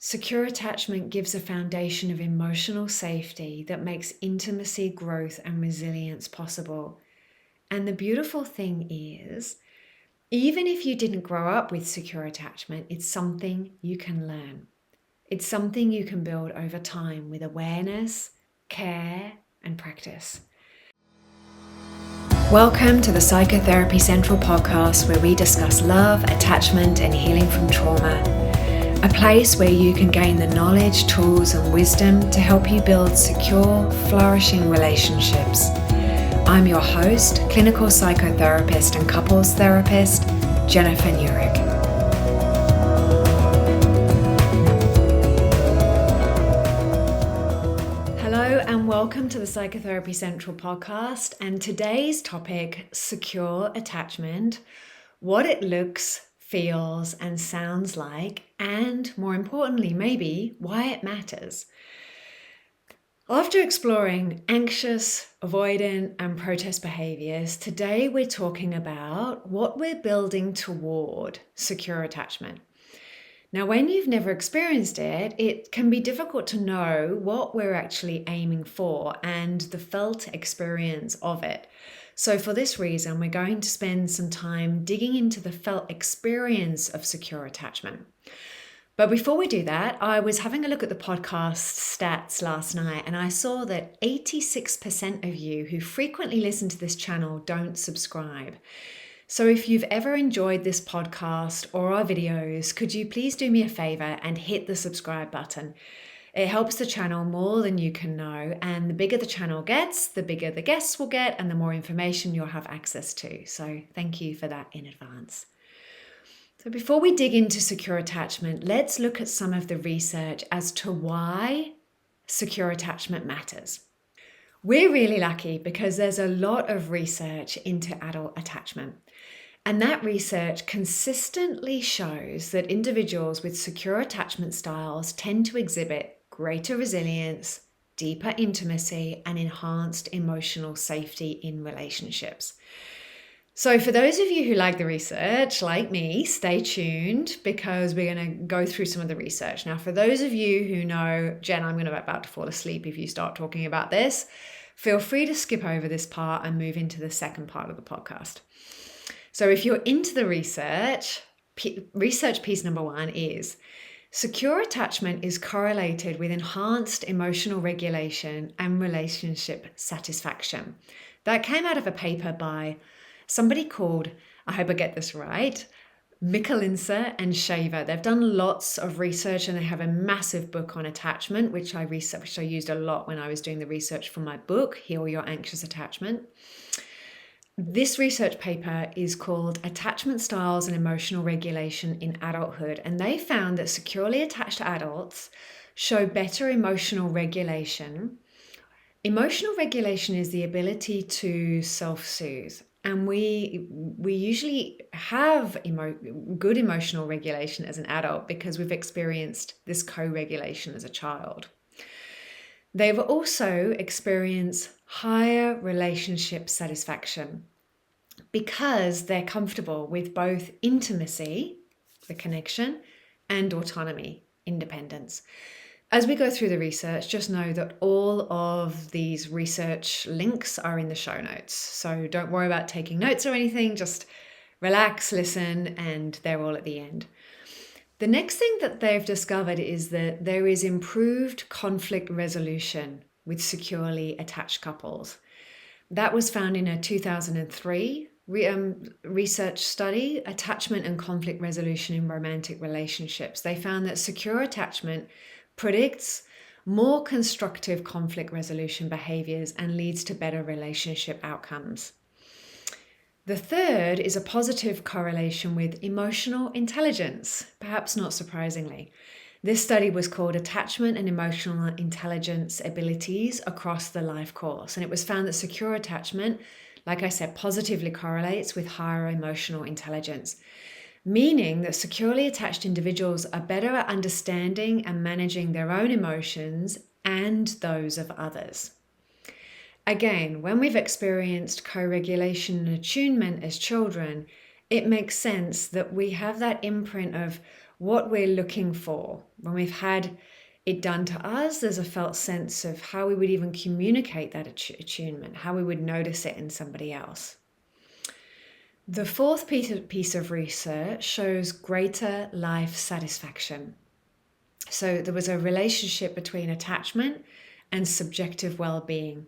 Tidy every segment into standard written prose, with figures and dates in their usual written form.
Secure attachment gives a foundation of emotional safety that makes intimacy, growth, and resilience possible. And the beautiful thing is, even if you didn't grow up with secure attachment, it's something you can learn. It's something you can build over time with awareness, care, and practice. Welcome to the Psychotherapy Central podcast, where we discuss love, attachment, and healing from trauma. A place where you can gain the knowledge, tools, and wisdom to help you build secure, flourishing relationships. I'm your host, clinical psychotherapist and couples therapist, Jennifer Nurick. Hello and welcome to the Psychotherapy Central podcast, and today's topic, secure attachment, what it looks, feels, and sounds like, and more importantly, maybe why it matters. After exploring anxious, avoidant, and protest behaviors, today we're talking about what we're building toward secure attachment. Now, when you've never experienced it, it can be difficult to know what we're actually aiming for and the felt experience of it. So for this reason, we're going to spend some time digging into the felt experience of secure attachment. But before we do that, I was having a look at the podcast stats last night, and I saw that 86% of you who frequently listen to this channel don't subscribe. So if you've ever enjoyed this podcast or our videos, could you please do me a favor and hit the subscribe button? It helps the channel more than you can know, and the bigger the channel gets, the bigger the guests will get, and the more information you'll have access to. So thank you for that in advance. So before we dig into secure attachment, let's look at some of the research as to why secure attachment matters. We're really lucky because there's a lot of research into adult attachment. And that research consistently shows that individuals with secure attachment styles tend to exhibit greater resilience, deeper intimacy, and enhanced emotional safety in relationships. So for those of you who like the research, like me, stay tuned because we're going to go through some of the research. Now, for those of you who know, Jen, I'm about to fall asleep if you start talking about this, feel free to skip over this part and move into the second part of the podcast. So if you're into the research piece number one is secure attachment is correlated with enhanced emotional regulation and relationship satisfaction. That came out of a paper by somebody called, I hope I get this right, Michellinser and Shaver. They've done lots of research and they have a massive book on attachment, which I used a lot when I was doing the research for my book, Heal Your Anxious Attachment. This research paper is called Attachment Styles and Emotional Regulation in Adulthood, and they found that securely attached adults show better emotional regulation. Emotional regulation is the ability to self-soothe, and we usually have good emotional regulation as an adult because we've experienced this co-regulation as a child. They've also experienced higher relationship satisfaction because they're comfortable with both intimacy, the connection, and autonomy, independence. As we go through the research, just know that all of these research links are in the show notes. So don't worry about taking notes or anything, just relax, listen, and they're all at the end. The next thing that they've discovered is that there is improved conflict resolution with securely attached couples. That was found in a 2003 research study, Attachment and Conflict Resolution in Romantic Relationships. They found that secure attachment predicts more constructive conflict resolution behaviors and leads to better relationship outcomes. The third is a positive correlation with emotional intelligence, perhaps not surprisingly. This study was called Attachment and Emotional Intelligence Abilities Across the Life Course, and it was found that secure attachment, like I said, positively correlates with higher emotional intelligence, meaning that securely attached individuals are better at understanding and managing their own emotions and those of others. Again, when we've experienced co-regulation and attunement as children, it makes sense that we have that imprint of what we're looking for. When we've had it done to us, there's a felt sense of how we would even communicate that attunement, how we would notice it in somebody else. The fourth piece of research shows greater life satisfaction. So there was a relationship between attachment and subjective well-being.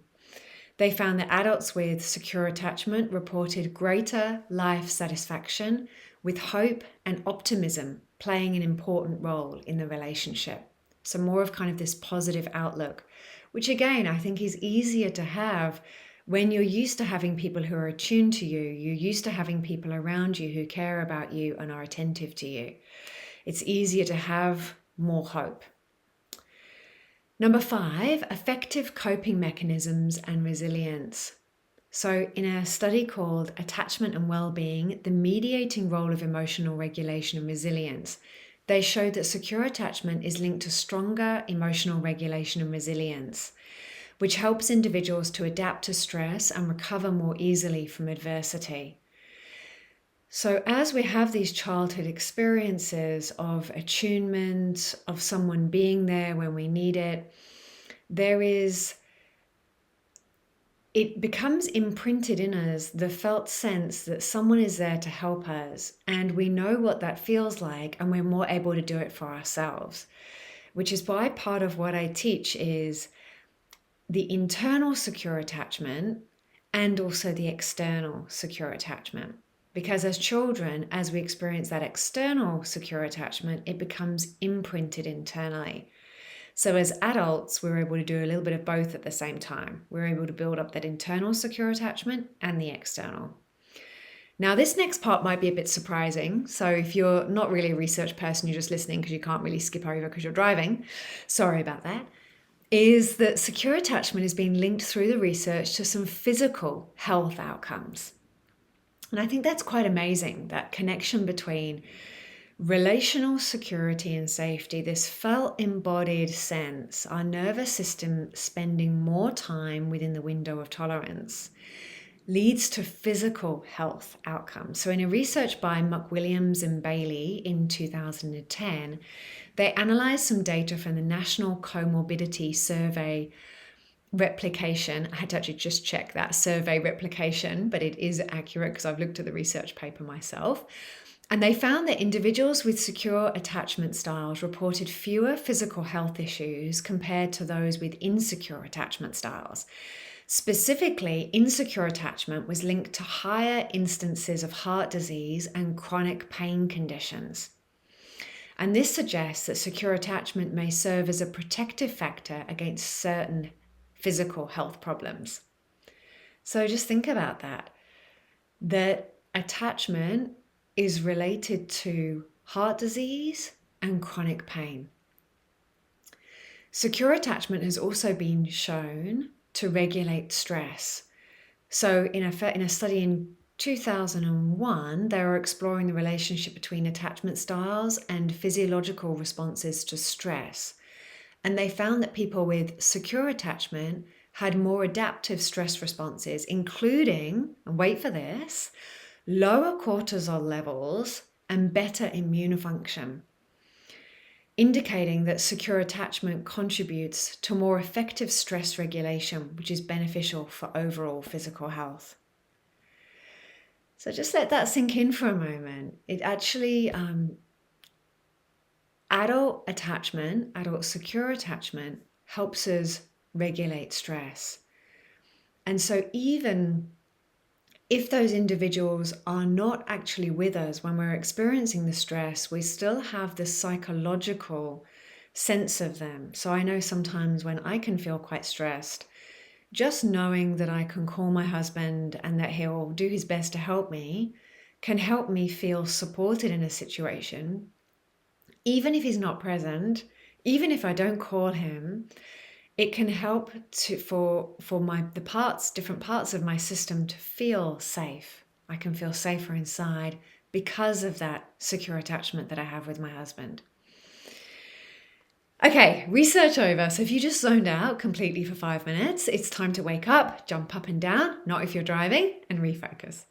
They found that adults with secure attachment reported greater life satisfaction, with hope and optimism playing an important role in the relationship. So more of kind of this positive outlook, which again, I think is easier to have when you're used to having people who are attuned to you, you're used to having people around you who care about you and are attentive to you. It's easier to have more hope. Number 5, effective coping mechanisms and resilience. So in a study called Attachment and Wellbeing, the mediating role of emotional regulation and resilience, they showed that secure attachment is linked to stronger emotional regulation and resilience, which helps individuals to adapt to stress and recover more easily from adversity. So as we have these childhood experiences of attunement, of someone being there when we need it, it becomes imprinted in us, the felt sense that someone is there to help us, and we know what that feels like, and we're more able to do it for ourselves, which is why part of what I teach is the internal secure attachment and also the external secure attachment. Because as children, as we experience that external secure attachment, it becomes imprinted internally. So as adults, we're able to do a little bit of both at the same time. We're able to build up that internal secure attachment and the external. Now, this next part might be a bit surprising. So if you're not really a research person, you're just listening because you can't really skip over because you're driving, sorry about that, is that secure attachment is being linked through the research to some physical health outcomes. And I think that's quite amazing, that connection between relational security and safety, this felt embodied sense, our nervous system spending more time within the window of tolerance, leads to physical health outcomes. So in a research by McWilliams and Bailey in 2010, they analyzed some data from the National Comorbidity Survey replication. I had to actually just check that survey replication, but it is accurate because I've looked at the research paper myself. And they found that individuals with secure attachment styles reported fewer physical health issues compared to those with insecure attachment styles. Specifically, insecure attachment was linked to higher instances of heart disease and chronic pain conditions. And this suggests that secure attachment may serve as a protective factor against certain physical health problems. So just think about that. That attachment is related to heart disease and chronic pain. Secure attachment has also been shown to regulate stress. So in a study in 2001, they were exploring the relationship between attachment styles and physiological responses to stress. And they found that people with secure attachment had more adaptive stress responses, including, and wait for this, lower cortisol levels and better immune function, indicating that secure attachment contributes to more effective stress regulation, which is beneficial for overall physical health. So just let that sink in for a moment. It actually, adult secure attachment helps us regulate stress. And so even if those individuals are not actually with us when we're experiencing the stress, we still have this psychological sense of them. So I know sometimes when I can feel quite stressed, just knowing that I can call my husband and that he'll do his best to help me can help me feel supported in a situation. Even if he's not present, even if I don't call him, it can help for different parts of my system to feel safe. I can feel safer inside because of that secure attachment that I have with my husband. Okay, research over. So if you just zoned out completely for 5 minutes, it's time to wake up, jump up and down, not if you're driving, and refocus.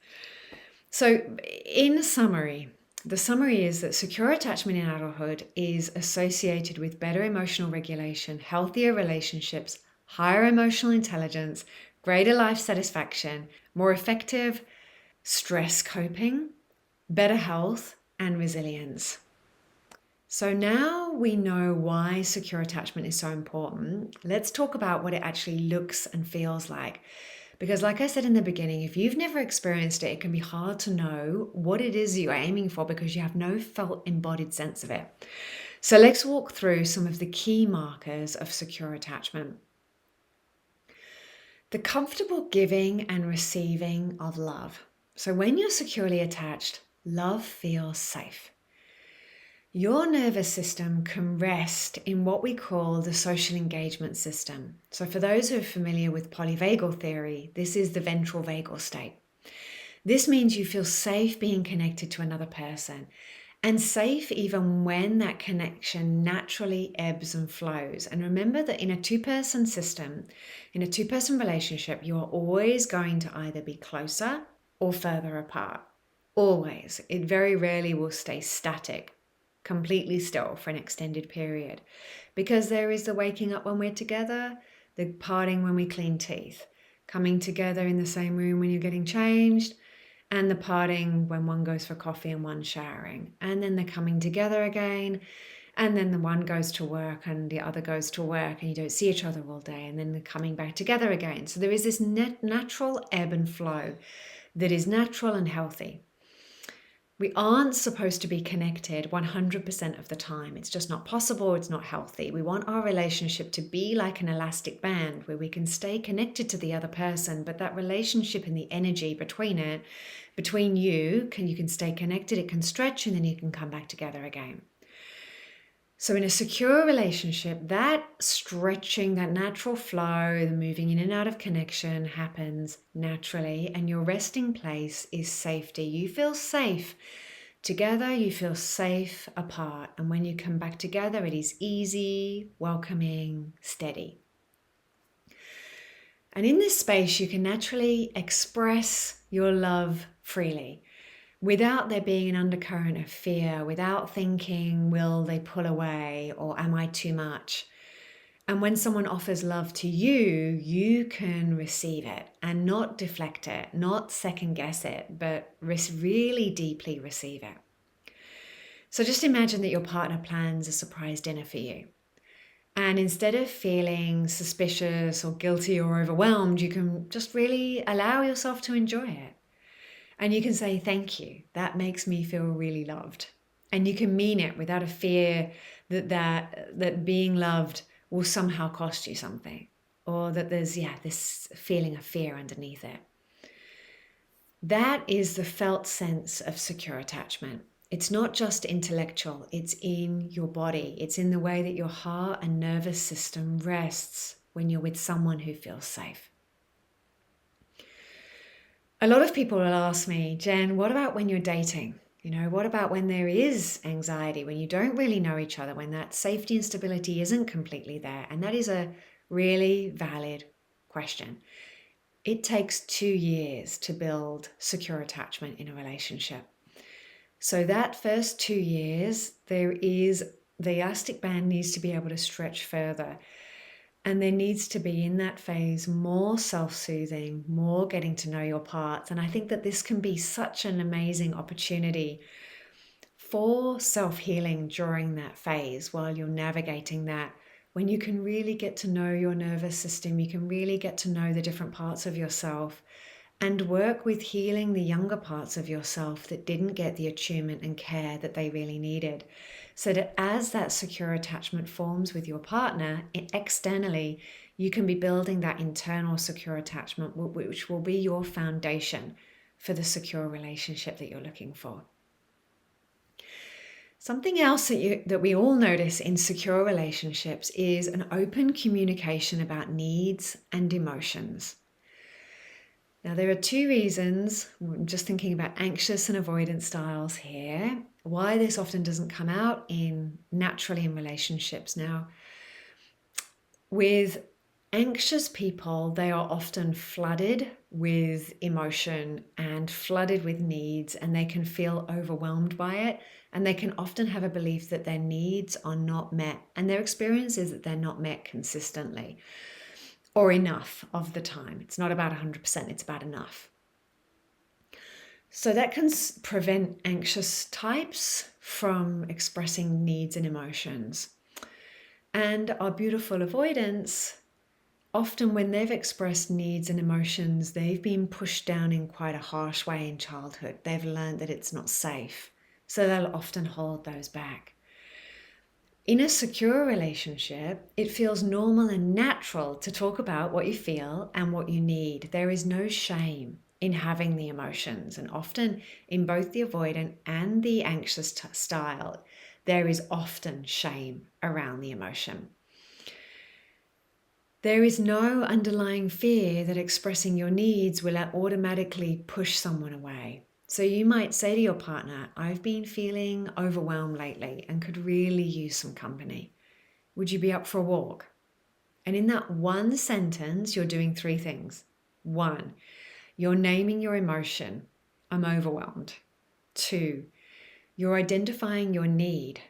So in summary, the summary is that secure attachment in adulthood is associated with better emotional regulation, healthier relationships, higher emotional intelligence, greater life satisfaction, more effective stress coping, better health, and resilience. So now we know why secure attachment is so important. Let's talk about what it actually looks and feels like. Because like I said in the beginning, if you've never experienced it, it can be hard to know what it is you're aiming for because you have no felt embodied sense of it. So let's walk through some of the key markers of secure attachment. The comfortable giving and receiving of love. So when you're securely attached, love feels safe. Your nervous system can rest in what we call the social engagement system. So for those who are familiar with polyvagal theory, this is the ventral vagal state. This means you feel safe being connected to another person, and safe even when that connection naturally ebbs and flows. And remember that in a two-person system, in a two-person relationship, you are always going to either be closer or further apart. Always. It very rarely will stay static, completely still for an extended period, because there is the waking up when we're together, the parting when we clean teeth, coming together in the same room when you're getting changed, and the parting when one goes for coffee and one's showering, and then the coming together again, and then the one goes to work and the other goes to work and you don't see each other all day, and then the coming back together again. So there is this natural ebb and flow that is natural and healthy. We aren't supposed to be connected 100% of the time. It's just not possible. It's not healthy. We want our relationship to be like an elastic band where we can stay connected to the other person, but that relationship and the energy between you can stay connected, it can stretch, and then you can come back together again. So in a secure relationship, that stretching, that natural flow, the moving in and out of connection happens naturally, and your resting place is safety. You feel safe together, you feel safe apart, and when you come back together, it is easy, welcoming, steady. And in this space, you can naturally express your love freely, without there being an undercurrent of fear, without thinking, will they pull away or am I too much? And when someone offers love to you, you can receive it and not deflect it, not second guess it, but really deeply receive it. So just imagine that your partner plans a surprise dinner for you. And instead of feeling suspicious or guilty or overwhelmed, you can just really allow yourself to enjoy it. And you can say, thank you. That makes me feel really loved. And you can mean it without a fear that being loved will somehow cost you something, or that there's this feeling of fear underneath it. That is the felt sense of secure attachment. It's not just intellectual, it's in your body. It's in the way that your heart and nervous system rests when you're with someone who feels safe. A lot of people will ask me, Jen, what about when you're dating? What about when there is anxiety, when you don't really know each other, when that safety and stability isn't completely there? And that is a really valid question. It takes 2 years to build secure attachment in a relationship. So that first 2 years, the elastic band needs to be able to stretch further. And there needs to be in that phase more self-soothing, more getting to know your parts. And I think that this can be such an amazing opportunity for self-healing during that phase while you're navigating that. When you can really get to know your nervous system, you can really get to know the different parts of yourself and work with healing the younger parts of yourself that didn't get the attunement and care that they really needed. So that as that secure attachment forms with your partner, externally, you can be building that internal secure attachment, which will be your foundation for the secure relationship that you're looking for. Something else that we all notice in secure relationships is an open communication about needs and emotions. Now, there are 2 reasons, I'm just thinking about anxious and avoidant styles here, why this often doesn't come out naturally in relationships. Now, with Anxious people, they are often flooded with emotion and flooded with needs, and they can feel overwhelmed by it. And they can often have a belief that their needs are not met, and their experience is that they're not met consistently or enough of the time. It's not about 100%, it's about enough. So that can prevent anxious types from expressing needs and emotions. And our beautiful avoidants, often when they've expressed needs and emotions, they've been pushed down in quite a harsh way in childhood. They've learned that it's not safe. So they'll often hold those back. In a secure relationship, it feels normal and natural to talk about what you feel and what you need. There is no shame in having the emotions. And often in both the avoidant and the anxious style, there is often shame around the emotion. There is no underlying fear that expressing your needs will automatically push someone away. So you might say to your partner, I've been feeling overwhelmed lately and could really use some company. Would you be up for a walk? And in that one sentence, you're doing three things. 1, you're naming your emotion. I'm overwhelmed. 2, you're identifying your need.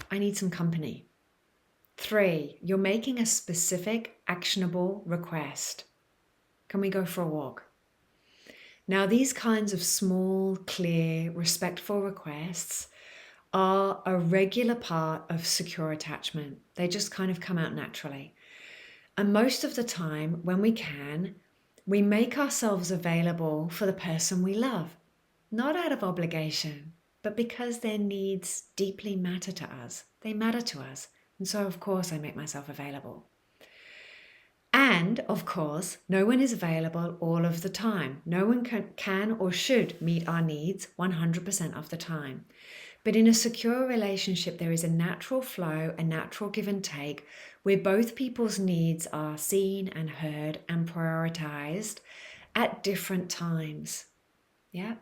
I need some company. 3, you're making a specific, actionable request. Can we go for a walk? Now, these kinds of small, clear, respectful requests are a regular part of secure attachment. They just kind of come out naturally. And most of the time, when we can, we make ourselves available for the person we love, not out of obligation, but because their needs deeply matter to us. They matter to us. And so, of course, I make myself available. And, of course, no one is available all of the time. No one can or should meet our needs 100% of the time. But in a secure relationship, there is a natural flow, a natural give and take, where both people's needs are seen and heard and prioritized at different times. Yeah.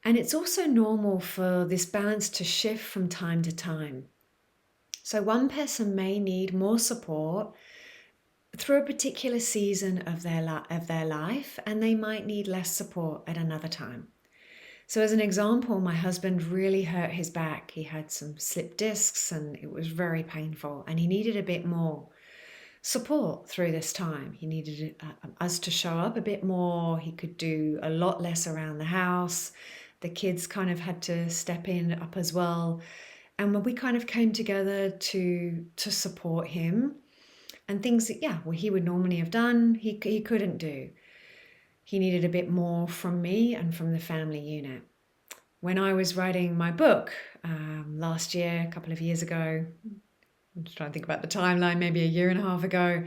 And it's also normal for this balance to shift from time to time. So one person may need more support through a particular season of their life, and they might need less support at another time. So as an example, my husband really hurt his back. He had some slipped discs and it was very painful, and he needed a bit more support through this time. He needed us to show up a bit more. He could do a lot less around the house. The kids kind of had to step in up as well. And we kind of came together to support him. And things that, he would normally have done, he couldn't do. He needed a bit more from me and from the family unit. When I was writing my book last year, a couple of years ago, I'm just trying to think about the timeline, maybe a year and a half ago,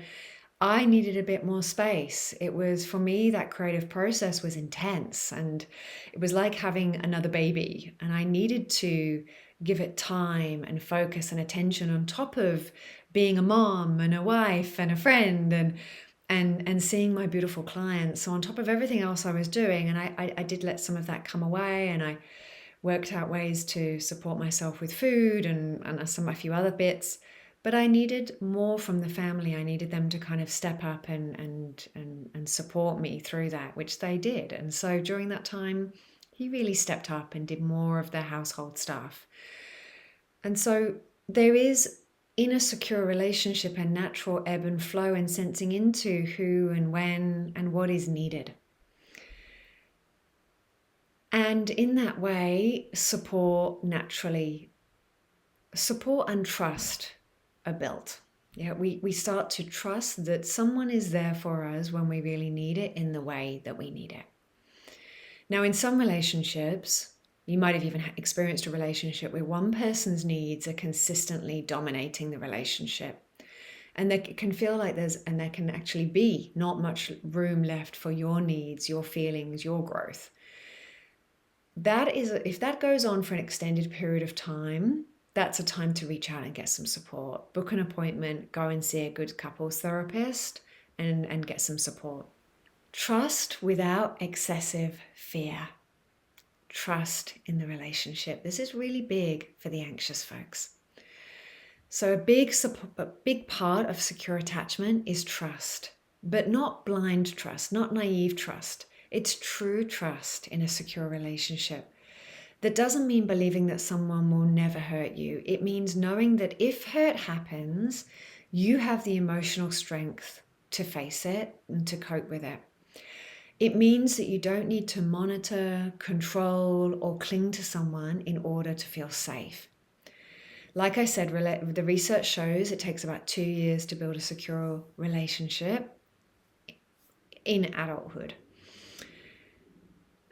I needed a bit more space. It was, for me, that creative process was intense, and it was like having another baby, and I needed to give it time and focus and attention on top of being a mom and a wife and a friend and seeing my beautiful clients. So on top of everything else I was doing, and I did let some of that come away, and I worked out ways to support myself with food and a few other bits. But I needed more from the family. I needed them to kind of step up and support me through that, which they did. And so during that time, he really stepped up and did more of the household stuff. And so there is, in a secure relationship, a natural ebb and flow and sensing into who and when and what is needed. And in that way, support and trust are built. Yeah, we start to trust that someone is there for us when we really need it in the way that we need it. Now, in some relationships, you might have even experienced a relationship where one person's needs are consistently dominating the relationship. And there can feel like there can actually be not much room left for your needs, your feelings, your growth. If that goes on for an extended period of time, that's a time to reach out and get some support. Book an appointment, go and see a good couples therapist and get some support. Trust without excessive fear. Trust in the relationship. This is really big for the anxious folks. So a big part of secure attachment is trust, but not blind trust, not naive trust. It's true trust in a secure relationship. That doesn't mean believing that someone will never hurt you. It means knowing that if hurt happens, you have the emotional strength to face it and to cope with it. It means that you don't need to monitor, control, or cling to someone in order to feel safe. Like I said, the research shows it takes about 2 years to build a secure relationship in adulthood.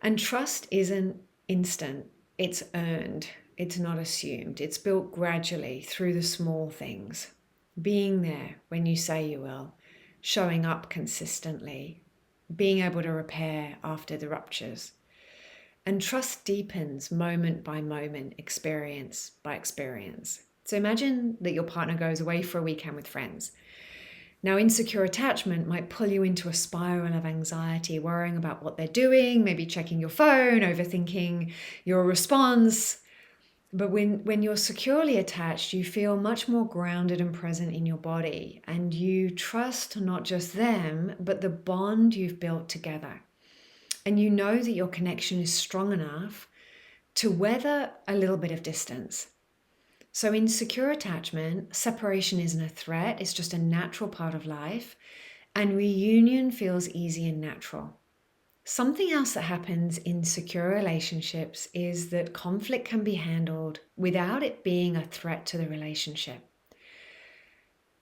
And trust isn't instant, it's earned, it's not assumed. It's built gradually through the small things. Being there when you say you will, showing up consistently, being able to repair after the ruptures. And trust deepens moment by moment, experience by experience. So imagine that your partner goes away for a weekend with friends. Now, insecure attachment might pull you into a spiral of anxiety, worrying about what they're doing, maybe checking your phone, overthinking your response. But when you're securely attached, you feel much more grounded and present in your body, and you trust not just them, but the bond you've built together. And you know that your connection is strong enough to weather a little bit of distance. So in secure attachment, separation isn't a threat, it's just a natural part of life, and reunion feels easy and natural. Something else that happens in secure relationships is that conflict can be handled without it being a threat to the relationship.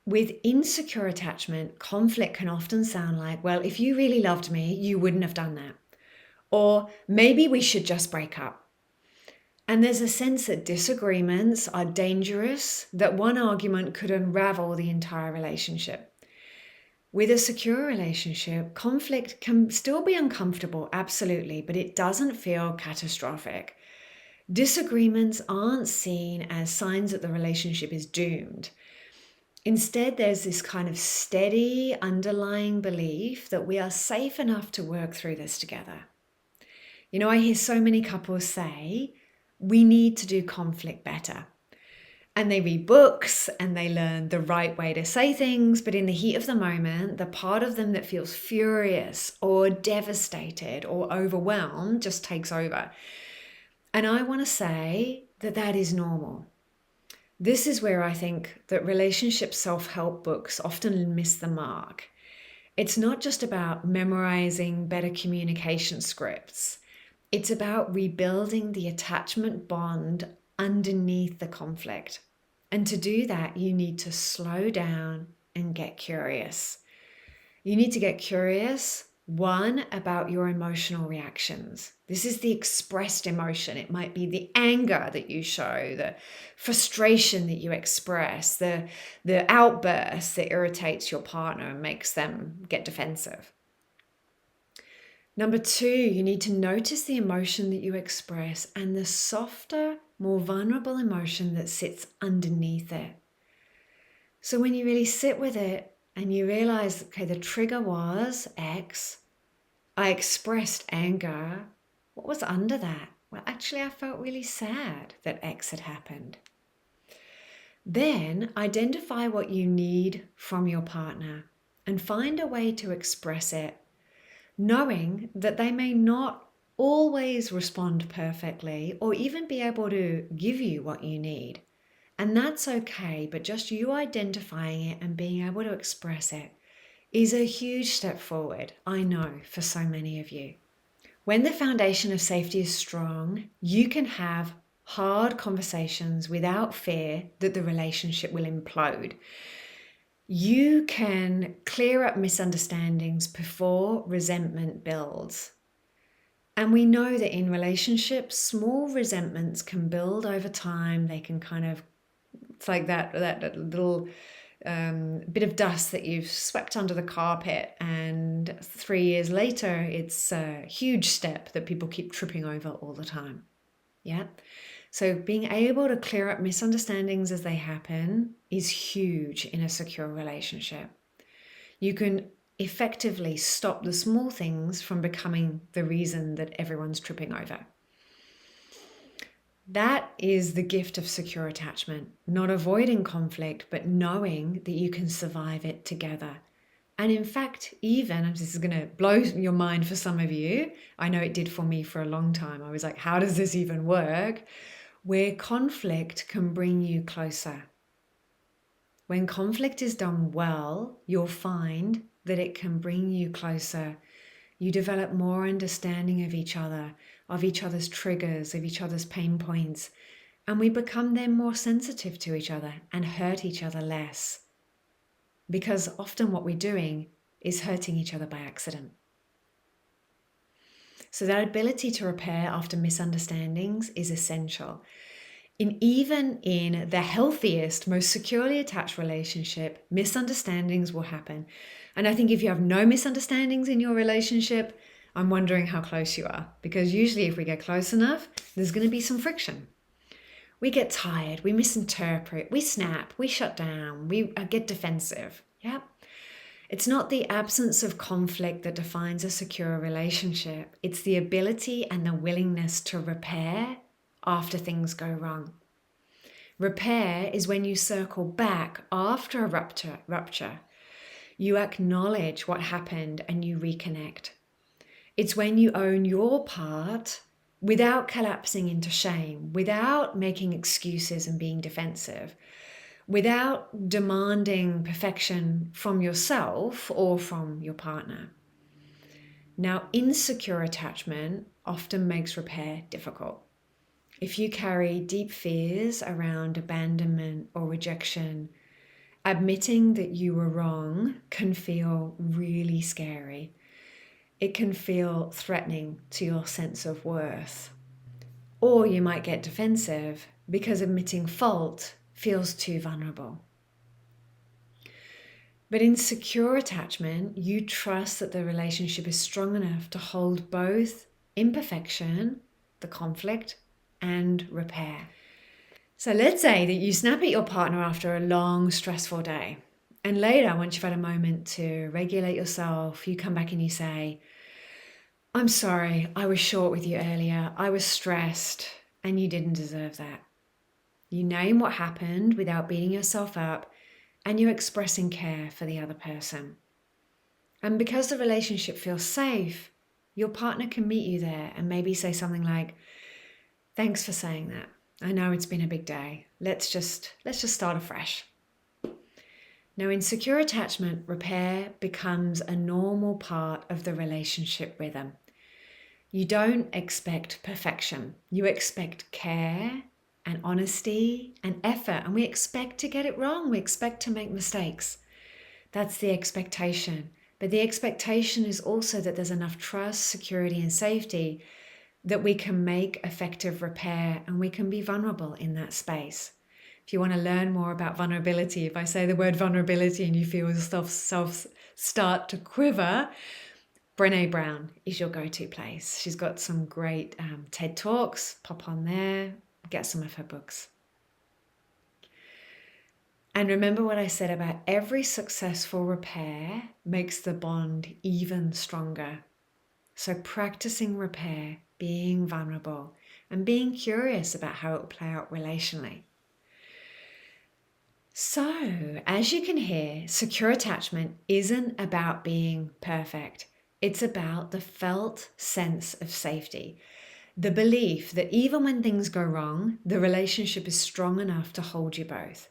With insecure attachment, conflict can often sound like, well, if you really loved me, you wouldn't have done that. Or maybe we should just break up. And there's a sense that disagreements are dangerous, that one argument could unravel the entire relationship. With a secure relationship, conflict can still be uncomfortable, absolutely, but it doesn't feel catastrophic. Disagreements aren't seen as signs that the relationship is doomed. Instead, there's this kind of steady underlying belief that we are safe enough to work through this together. You know, I hear so many couples say, we need to do conflict better. And they read books and they learn the right way to say things, but in the heat of the moment, the part of them that feels furious or devastated or overwhelmed just takes over. And I want to say that that is normal. This is where I think that relationship self-help books often miss the mark. It's not just about memorizing better communication scripts. It's about rebuilding the attachment bond underneath the conflict. And to do that, you need to slow down and get curious. You need to get curious, one, about your emotional reactions. This is the expressed emotion. It might be the anger that you show, the frustration that you express, the outburst that irritates your partner and makes them get defensive. Number 2, you need to notice the emotion that you express and the softer, more vulnerable emotion that sits underneath it. So when you really sit with it and you realize, okay, the trigger was X, I expressed anger, what was under that? Well, actually, I felt really sad that X had happened. Then identify what you need from your partner and find a way to express it, knowing that they may not always respond perfectly or even be able to give you what you need. And that's okay, but just you identifying it and being able to express it is a huge step forward, I know, for so many of you. When the foundation of safety is strong, you can have hard conversations without fear that the relationship will implode. You can clear up misunderstandings before resentment builds. And we know that in relationships, small resentments can build over time. They can kind of, it's like that little bit of dust that you've swept under the carpet, and 3 years later, it's a huge step that people keep tripping over all the time. Yeah. So being able to clear up misunderstandings as they happen is huge in a secure relationship. You can effectively stop the small things from becoming the reason that everyone's tripping over. That is the gift of secure attachment, not avoiding conflict, but knowing that you can survive it together. And in fact, even, and this is going to blow your mind for some of you, I know it did for me for a long time. I was like, how does this even work? Where conflict can bring you closer. When conflict is done well, you'll find that it can bring you closer. You develop more understanding of each other's triggers, of each other's pain points, and we become then more sensitive to each other and hurt each other less. Because often what we're doing is hurting each other by accident. So that ability to repair after misunderstandings is essential. Even in the healthiest, most securely attached relationship, misunderstandings will happen. And I think if you have no misunderstandings in your relationship, I'm wondering how close you are. Because usually if we get close enough, there's going to be some friction. We get tired, we misinterpret, we snap, we shut down, we get defensive. Yeah. It's not the absence of conflict that defines a secure relationship. It's the ability and the willingness to repair after things go wrong. Repair is when you circle back after a rupture. You acknowledge what happened and you reconnect. It's when you own your part without collapsing into shame, without making excuses and being defensive, without demanding perfection from yourself or from your partner. Now, insecure attachment often makes repair difficult. If you carry deep fears around abandonment or rejection, admitting that you were wrong can feel really scary. It can feel threatening to your sense of worth. Or you might get defensive because admitting fault feels too vulnerable. But in secure attachment, you trust that the relationship is strong enough to hold both imperfection, the conflict, and repair. So let's say that you snap at your partner after a long, stressful day. And later, once you've had a moment to regulate yourself, you come back and you say, I'm sorry, I was short with you earlier. I was stressed and you didn't deserve that. You name what happened without beating yourself up and you're expressing care for the other person. And because the relationship feels safe, your partner can meet you there and maybe say something like, thanks for saying that. I know it's been a big day. Let's just start afresh. Now, in secure attachment, repair becomes a normal part of the relationship rhythm. You don't expect perfection. You expect care and honesty and effort, and we expect to get it wrong. We expect to make mistakes. That's the expectation. But the expectation is also that there's enough trust, security, and safety that we can make effective repair and we can be vulnerable in that space. If you want to learn more about vulnerability, if I say the word vulnerability and you feel yourself start to quiver, Brené Brown is your go-to place. She's got some great TED Talks. Pop on there, get some of her books. And remember what I said about every successful repair makes the bond even stronger. So practicing repair, being vulnerable, and being curious about how it will play out relationally. So, as you can hear, secure attachment isn't about being perfect. It's about the felt sense of safety. The belief that even when things go wrong, the relationship is strong enough to hold you both.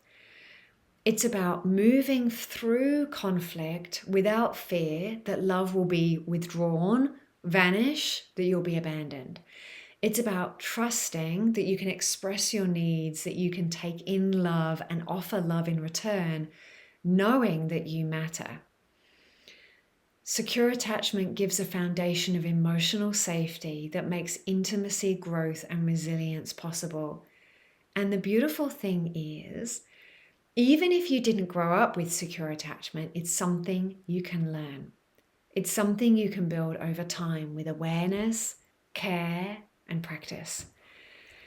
It's about moving through conflict without fear that love will be withdrawn, vanish, that you'll be abandoned. It's about trusting that you can express your needs, that you can take in love and offer love in return, knowing that you matter. Secure attachment gives a foundation of emotional safety that makes intimacy, growth, and resilience possible. And the beautiful thing is, even if you didn't grow up with secure attachment, it's something you can learn. It's something you can build over time with awareness, care, and practice.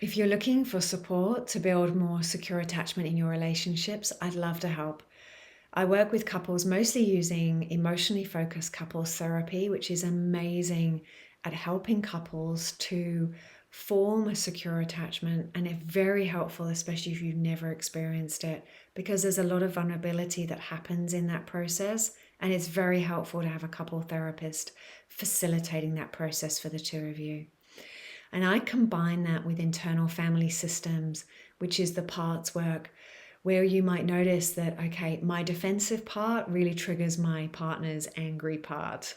If you're looking for support to build more secure attachment in your relationships, I'd love to help. I work with couples mostly using emotionally focused couples therapy, which is amazing at helping couples to form a secure attachment, and it's very helpful, especially if you've never experienced it, because there's a lot of vulnerability that happens in that process, and it's very helpful to have a couple therapist facilitating that process for the two of you. And I combine that with internal family systems, which is the parts work, where you might notice that, okay, my defensive part really triggers my partner's angry part.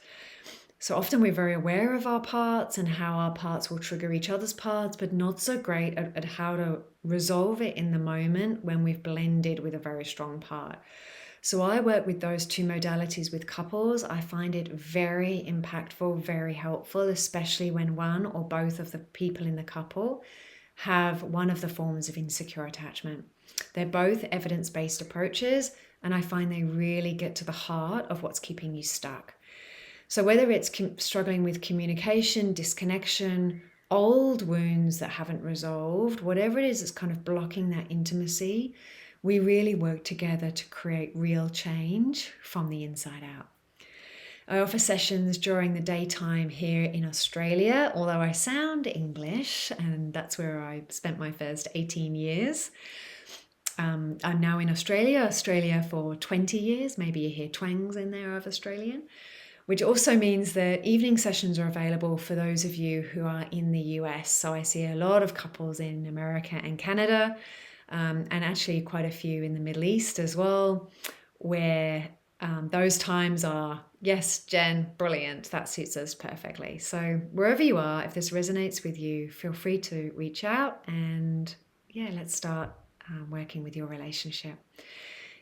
So often we're very aware of our parts and how our parts will trigger each other's parts, but not so great at how to resolve it in the moment when we've blended with a very strong part. So I work with those two modalities with couples. I find it very impactful, very helpful, especially when one or both of the people in the couple have one of the forms of insecure attachment. They're both evidence-based approaches, and I find they really get to the heart of what's keeping you stuck. So whether it's struggling with communication, disconnection, old wounds that haven't resolved, whatever it is that's kind of blocking that intimacy, we really work together to create real change from the inside out. I offer sessions during the daytime here in Australia, although I sound English, and that's where I spent my first 18 years. I'm now in Australia for 20 years. Maybe you hear twangs in there of Australian, which also means that evening sessions are available for those of you who are in the US. So I see a lot of couples in America and Canada, and actually quite a few in the Middle East as well, where those times are, yes, Jen, brilliant. That suits us perfectly. So wherever you are, if this resonates with you, feel free to reach out and let's start working with your relationship.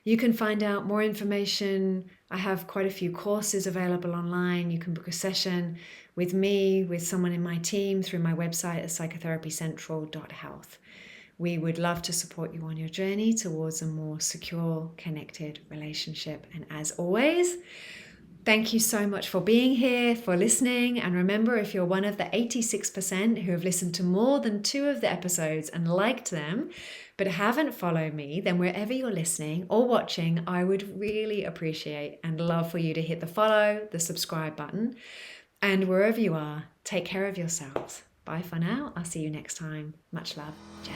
You can find out more information. I have quite a few courses available online. You can book a session with me, with someone in my team through my website at psychotherapycentral.health. We would love to support you on your journey towards a more secure, connected relationship. And as always, thank you so much for being here, for listening. And remember, if you're one of the 86% who have listened to more than 2 of the episodes and liked them, but haven't followed me, then wherever you're listening or watching, I would really appreciate and love for you to hit the follow, the subscribe button. And wherever you are, take care of yourselves. Bye for now. I'll see you next time. Much love, Jen.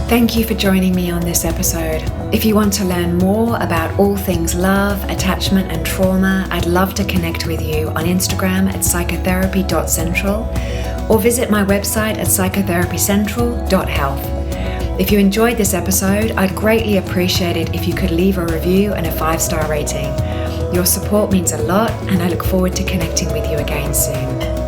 Thank you for joining me on this episode. If you want to learn more about all things love, attachment, and trauma, I'd love to connect with you on Instagram at psychotherapy.central or visit my website at psychotherapycentral.health. If you enjoyed this episode, I'd greatly appreciate it if you could leave a review and a 5-star rating. Your support means a lot, and I look forward to connecting with you again soon.